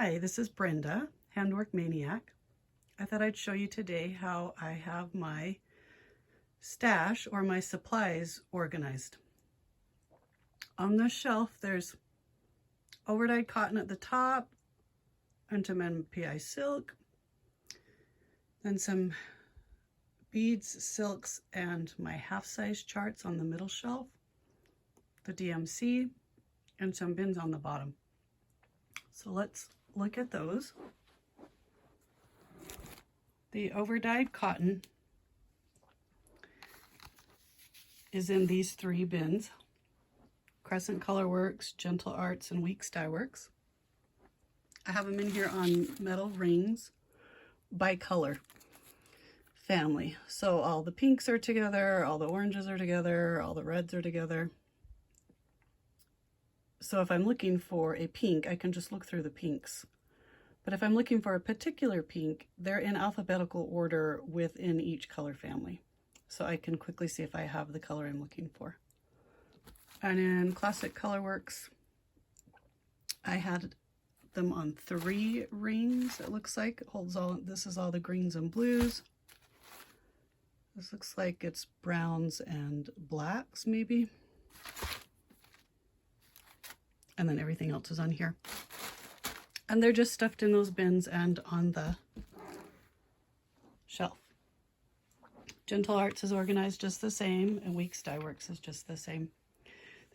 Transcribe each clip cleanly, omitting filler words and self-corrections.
Hi, this is Brenda, Handwork Maniac. I thought I'd show you today how I have my stash or my supplies organized. On this shelf there's overdyed cotton at the top and some MPI silk, then some beads, silks, and my half-size charts on the middle shelf, the DMC, and some bins on the bottom. So let's look at those. The overdyed cotton is in these three bins: Crescent Color Works, Gentle Arts, and Weeks Dye Works. I have them in here on metal rings by color family. So all the pinks are together, all the oranges are together, all the reds are together. So if I'm looking for a pink, I can just look through the pinks. But if I'm looking for a particular pink, they're in alphabetical order within each color family. So I can quickly see if I have the color I'm looking for. And in Classic Color Works, I had them on 3 rings, it looks like. It holds all, this is all the greens and blues. This looks like it's browns and blacks, maybe. And then everything else is on here. And they're just stuffed in those bins and on the shelf. Gentle Arts is organized just the same, and Weeks Dye Works is just the same.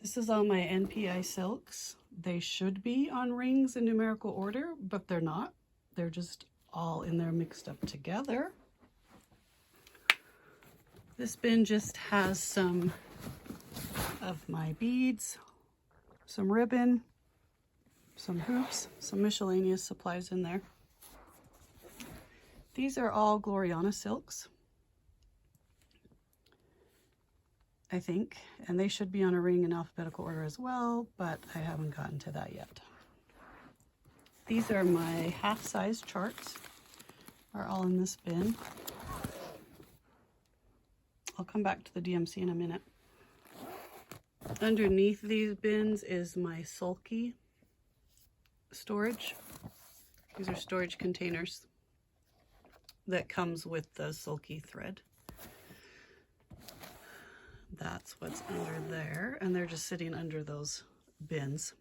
This is all my NPI silks. They should be on rings in numerical order, but they're not. They're just all in there mixed up together. This bin just has some of my beads, some ribbon, some hoops, some miscellaneous supplies in there. These are all Gloriana silks, I think, and they should be on a ring in alphabetical order as well, but I haven't gotten to that yet. These are my half-size charts, are all in this bin. I'll come back to the DMC in a minute. Underneath these bins is my sulky storage. These are storage containers that comes with the sulky thread. That's what's under there, and they're just sitting under those bins.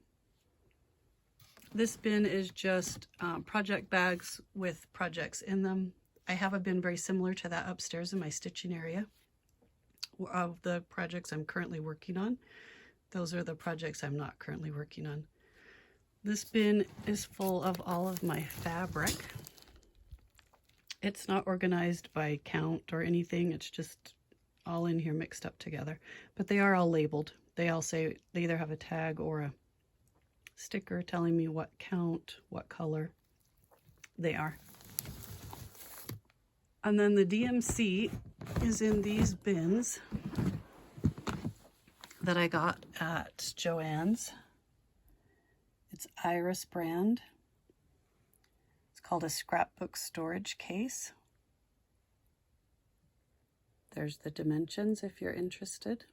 This bin is just project bags with projects in them. I have a bin very similar to that upstairs in my stitching area of the projects I'm currently working on. Those are the projects I'm not currently working on. This bin is full of all of my fabric. It's not organized by count or anything. It's just all in here mixed up together. But they are all labeled. They all say, they either have a tag or a sticker telling me what count, what color they are. And then the DMC is in these bins that I got at Joann's. It's Iris brand. It's called a scrapbook storage case. There's the dimensions if you're interested.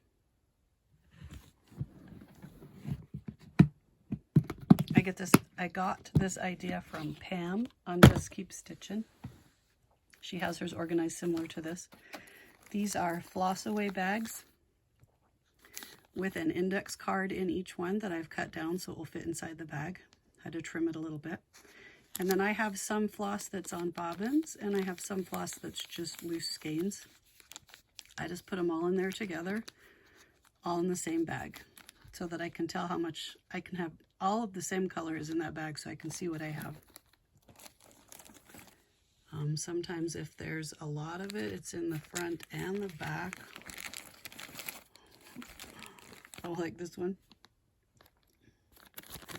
I got this idea from Pam on Just Keep Stitching. She has hers organized similar to this. These are floss away bags with an index card in each one that I've cut down so it will fit inside the bag. Had to trim it a little bit. And then I have some floss that's on bobbins, and I have some floss that's just loose skeins. I just put them all in there together, all in the same bag, so that I can tell how much I can have. All of the same color is in that bag, so I can see what I have. Sometimes if there's a lot of it, it's in the front and the back. Oh, like this one.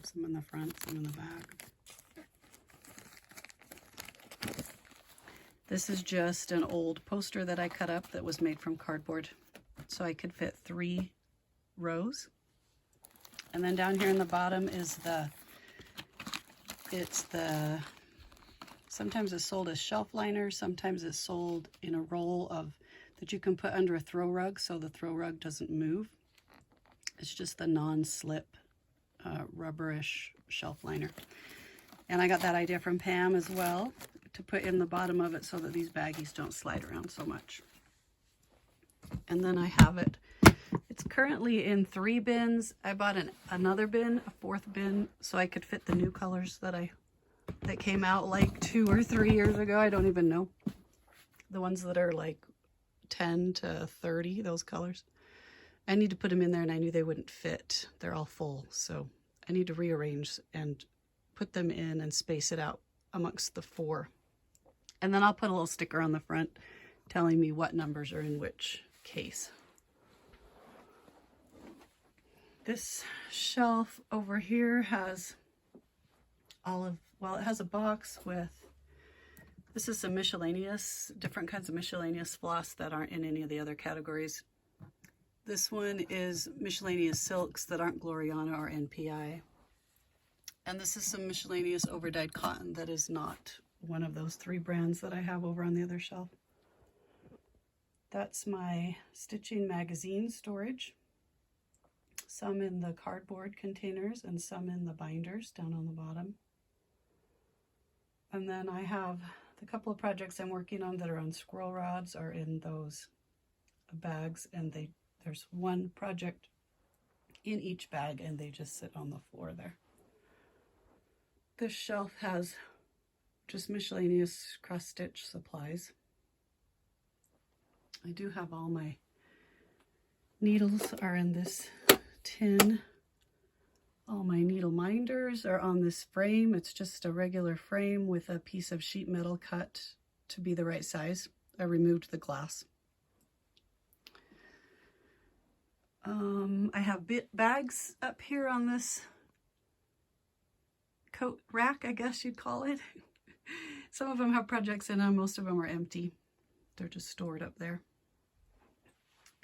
Some in the front, some in the back. This is just an old poster that I cut up that was made from cardboard, so I could fit 3 rows. And then down here in the bottom is sometimes it's sold as shelf liner, sometimes it's sold in a roll that you can put under a throw rug so the throw rug doesn't move. It's just the non-slip rubberish shelf liner. And I got that idea from Pam as well, to put in the bottom of it so that these baggies don't slide around so much. And then I have it. It's currently in 3 bins. I bought another bin, a 4th bin, so I could fit the new colors that came out like 2 or 3 years ago. I don't even know. The ones that are like 10 to 30, those colors. I need to put them in there, and I knew they wouldn't fit. They're all full, so I need to rearrange and put them in and space it out amongst the 4. And then I'll put a little sticker on the front telling me what numbers are in which case. This shelf over here has it has a box with, this is some miscellaneous, different kinds of miscellaneous floss that aren't in any of the other categories. This one is miscellaneous silks that aren't Gloriana or NPI. And this is some miscellaneous overdyed cotton that is not one of those 3 brands that I have over on the other shelf. That's my stitching magazine storage. Some in the cardboard containers and some in the binders down on the bottom. And then I have the couple of projects I'm working on that are on squirrel rods are in those bags, and there's one project in each bag and they just sit on the floor there. This shelf has just miscellaneous cross-stitch supplies. I do have all my needles are in this tin. All my needle minders are on this frame. It's just a regular frame with a piece of sheet metal cut to be the right size. I removed the glass. I have bags up here on this coat rack, I guess you'd call it. Some of them have projects in them, most of them are empty. They're just stored up there.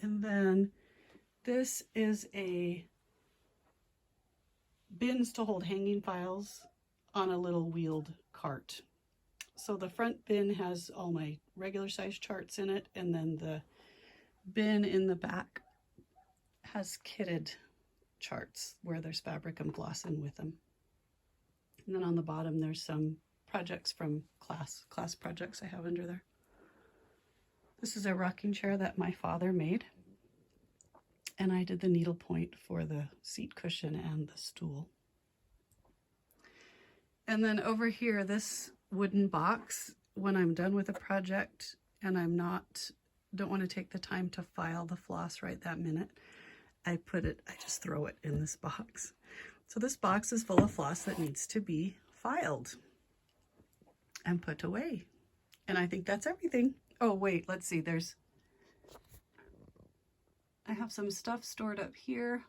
And then this is a bins to hold hanging files on a little wheeled cart. So the front bin has all my regular size charts in it, and then the bin in the back has kitted charts where there's fabric and floss in with them. And then on the bottom there's some projects from class projects I have under there. This is a rocking chair that my father made, and I did the needle point for the seat cushion and the stool. And then over here, this wooden box, when I'm done with a project and don't want to take the time to file the floss right that minute, I just throw it in this box. So this box is full of floss that needs to be filed and put away. And I think that's everything. Oh wait, let's see, I have some stuff stored up here.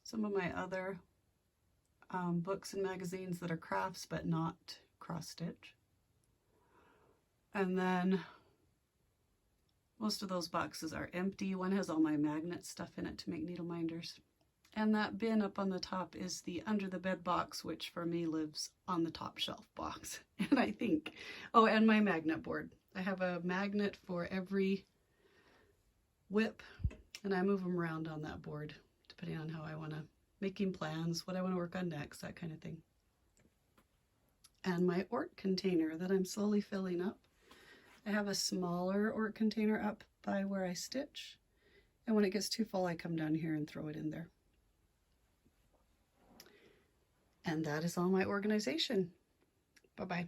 Some of my other books and magazines that are crafts but not cross-stitch. And then most of those boxes are empty. One has all my magnet stuff in it to make needle minders. And that bin up on the top is the under the bed box, which for me lives on the top shelf box. And I think, oh, and my magnet board. I have a magnet for every whip, and I move them around on that board depending on how I want to, making plans, what I want to work on next, that kind of thing. And my Ort container that I'm slowly filling up. I have a smaller Ort container up by where I stitch, and when it gets too full I come down here and throw it in there. And that is all my organization. Bye-bye.